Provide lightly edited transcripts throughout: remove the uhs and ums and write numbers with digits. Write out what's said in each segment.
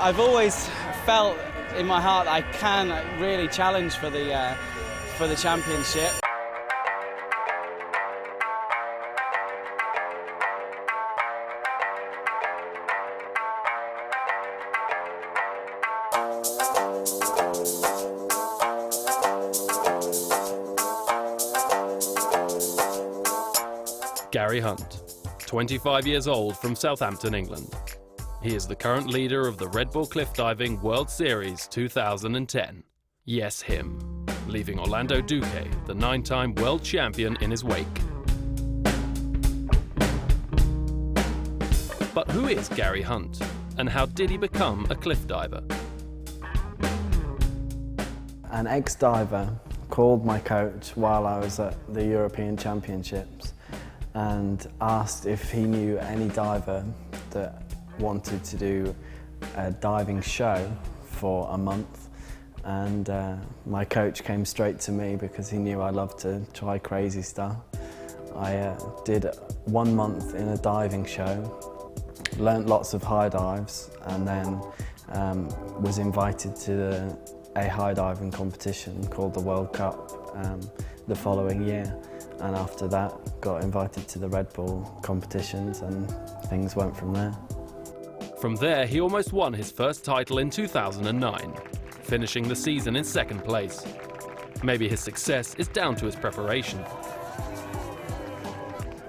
I've always felt in my heart that I can really challenge for the championship. Gary Hunt, 25 years old, from Southampton, England. He is the current leader of the Red Bull Cliff Diving World Series 2010. Yes, him, leaving Orlando Duque, the 9-time world champion, in his wake. But who is Gary Hunt, and how did he become a cliff diver? An ex-diver called my coach while I was at the European Championships and asked if he knew any diver that wanted to do a diving show for a month, and my coach came straight to me because he knew I loved to try crazy stuff. I did 1 month in a diving show, learnt lots of high dives, and then was invited to a high diving competition called the World Cup the following year. And after that, got invited to the Red Bull competitions, and things went from there. From there, he almost won his first title in 2009, finishing the season in 2nd place. Maybe his success is down to his preparation.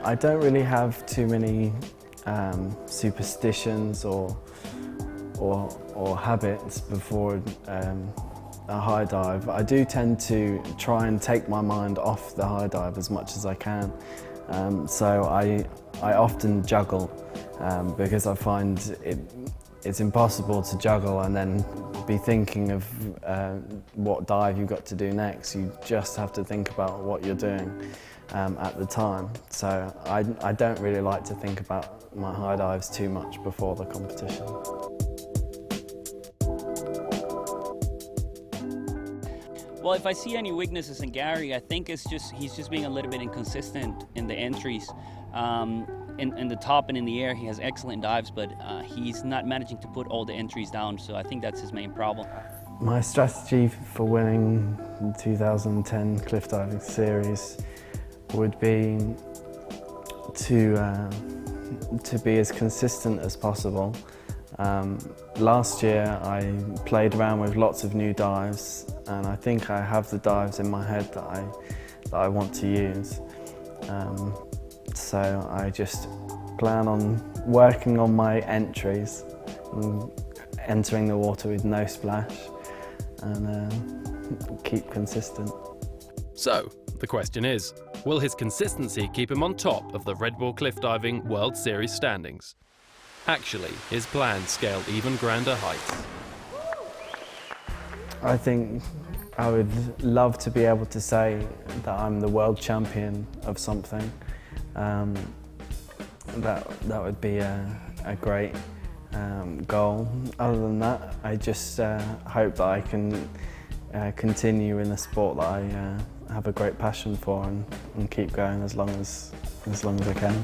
I don't really have too many superstitions or habits before a high dive. I do tend to try and take my mind off the high dive as much as I can. So I often juggle because I find it's impossible to juggle and then be thinking of what dive you've got to do next. You just have to think about what you're doing at the time. So I don't really like to think about my high dives too much before the competition. Well, if I see any weaknesses in Gary, I think he's just being a little bit inconsistent in the entries. In the top and in the air, he has excellent dives, but he's not managing to put all the entries down, so I think that's his main problem. My strategy for winning the 2010 Cliff Diving Series would be to be as consistent as possible. Last year I played around with lots of new dives, and I think I have the dives in my head that I want to use. So I just plan on working on my entries, and entering the water with no splash, and keep consistent. So, the question is, will his consistency keep him on top of the Red Bull Cliff Diving World Series standings? Actually, his plans scale even grander heights. I think I would love to be able to say that I'm the world champion of something. That would be a great goal. Other than that, I just hope that I can continue in a sport that I have a great passion for, and keep going as long as I can.